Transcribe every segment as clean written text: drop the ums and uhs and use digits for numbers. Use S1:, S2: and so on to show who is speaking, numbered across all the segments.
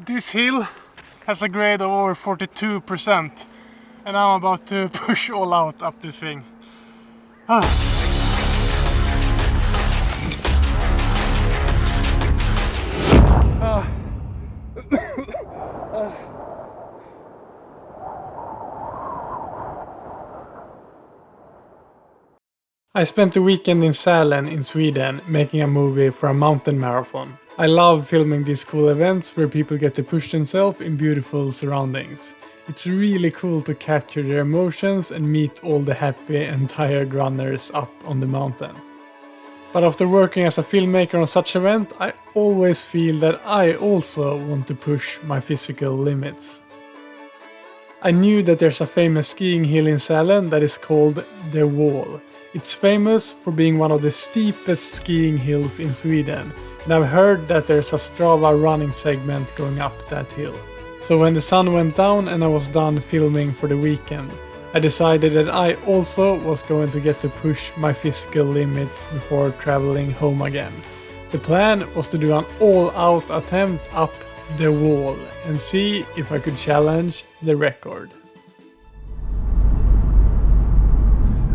S1: This hill has a grade of over 42%, and I'm about to push all out up this thing. I spent the weekend in Sälen in Sweden making a movie for a mountain marathon. I love filming these cool events where people get to push themselves in beautiful surroundings. It's really cool to capture their emotions and meet all the happy and tired runners up on the mountain. But after working as a filmmaker on such an event, I always feel that I also want to push my physical limits. I knew that there's a famous skiing hill in Sälen that is called The Wall. It's famous for being one of the steepest skiing hills in Sweden, and I've heard that there's a Strava running segment going up that hill. So when the sun went down and I was done filming for the weekend, I decided that I also was going to get to push my physical limits before traveling home again. The plan was to do an all-out attempt up the wall and see if I could challenge the record.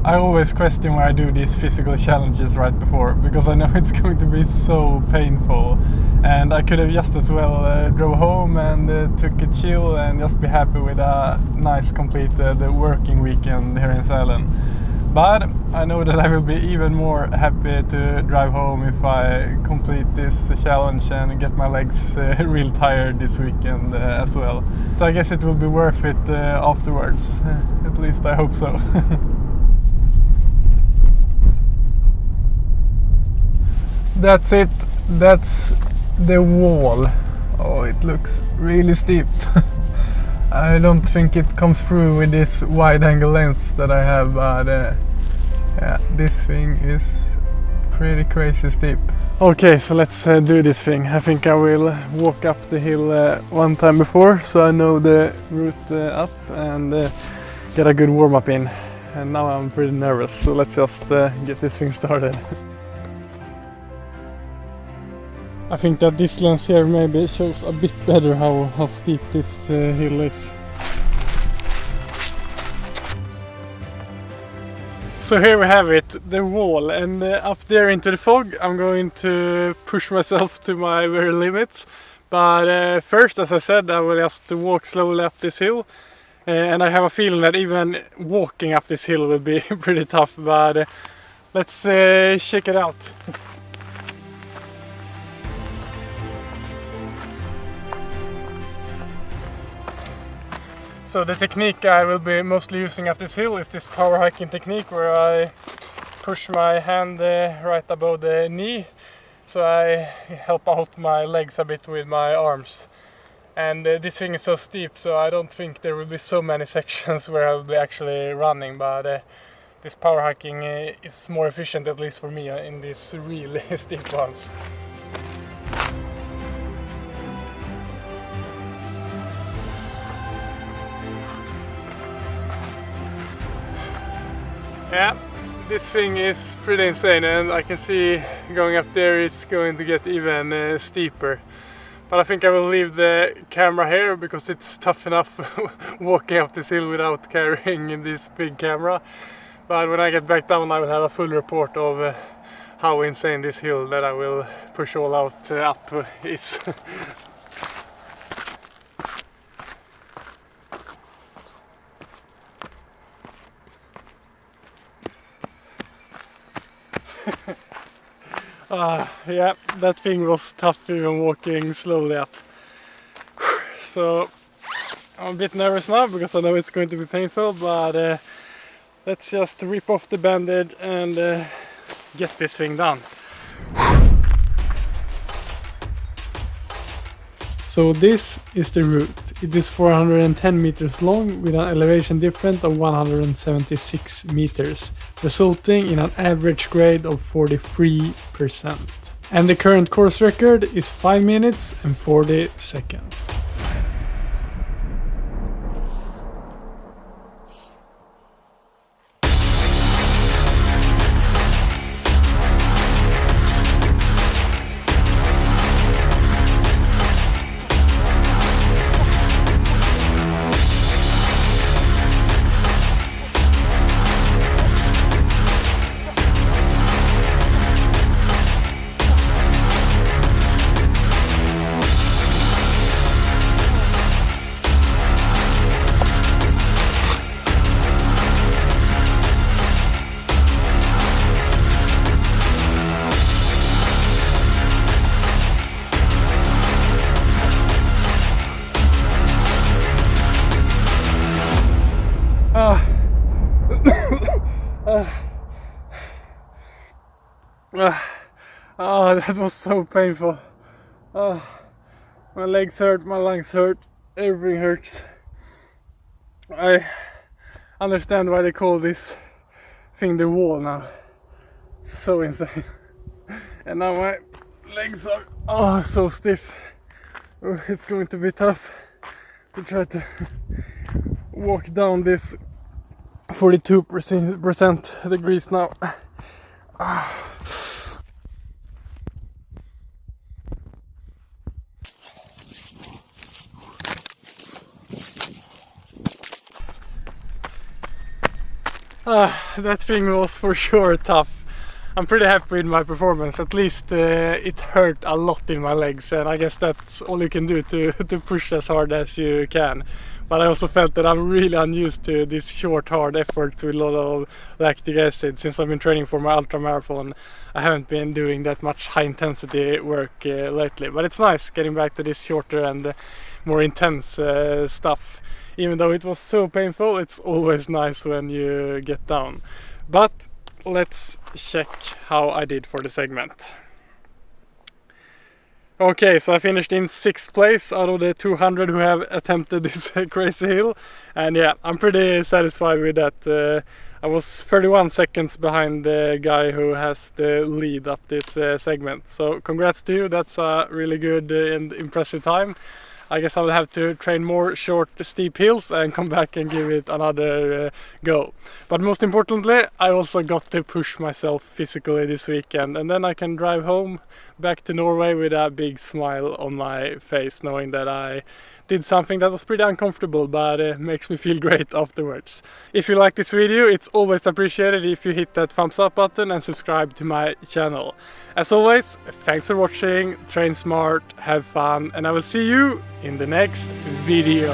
S1: I always question why I do these physical challenges right before, because I know it's going to be so painful, and I could have just as well drove home and took a chill and just be happy with a nice completed working weekend here in Sälen. But I know that I will be even more happy to drive home if I complete this challenge and get my legs real tired this weekend as well. So I guess it will be worth it afterwards, at least I hope so. That's it, that's the wall. Oh, it looks really steep. I don't think it comes through with this wide angle lens that I have, but yeah, this thing is pretty crazy steep. Okay, so let's do this thing. I think I will walk up the hill one time before, so I know the route up and get a good warm-up in. And now I'm pretty nervous, so let's just get this thing started. I think that this lens here maybe shows a bit better how steep this hill is. So here we have it, the wall, and up there into the fog I'm going to push myself to my very limits. But first, as I said, I will just walk slowly up this hill. And I have a feeling that even walking up this hill will be pretty tough, but let's check it out. So the technique I will be mostly using up this hill is this power hiking technique, where I push my hand right above the knee, so I help out my legs a bit with my arms. And this thing is so steep, so I don't think there will be so many sections where I will be actually running, but this power hiking is more efficient, at least for me, in these really steep ones. Yeah, this thing is pretty insane, and I can see going up there it's going to get even steeper. But I think I will leave the camera here because it's tough enough walking up this hill without carrying this big camera. But when I get back down I will have a full report of how insane this hill that I will push all out up is. Yeah, that thing was tough even walking slowly up. So I'm a bit nervous now because I know it's going to be painful, but let's just rip off the bandage and get this thing done. So this is the route. It is 410 meters long with an elevation difference of 176 meters, resulting in an average grade of 43%. And the current course record is 5 minutes and 40 seconds. Oh, that was so painful. Oh, my legs hurt, my lungs hurt, everything hurts. I understand why they call this thing the wall now. So insane. And now my legs are so stiff. Oh, it's going to be tough to try to walk down this 42% degrees now. That thing was for sure tough. I'm pretty happy with my performance. At least it hurt a lot in my legs, and I guess that's all you can do to push as hard as you can. But I also felt that I'm really unused to this short, hard effort with a lot of lactic acid. Since I've been training for my ultra marathon, I haven't been doing that much high intensity work lately. But it's nice getting back to this shorter and more intense stuff. Even though it was so painful, it's always nice when you get down. But let's check how I did for the segment. Okay, so I finished in 6th place out of the 200 who have attempted this crazy hill. And yeah, I'm pretty satisfied with that. I was 31 seconds behind the guy who has the lead up this segment. So congrats to you, that's a really good and impressive time. I guess I will have to train more short, steep hills and come back and give it another go. But most importantly, I also got to push myself physically this weekend, and then I can drive home back to Norway with a big smile on my face, knowing that I did something that was pretty uncomfortable, but makes me feel great afterwards. If you like this video, it's always appreciated if you hit that thumbs up button and subscribe to my channel. As always, thanks for watching, train smart, have fun, and I will see you in the next video.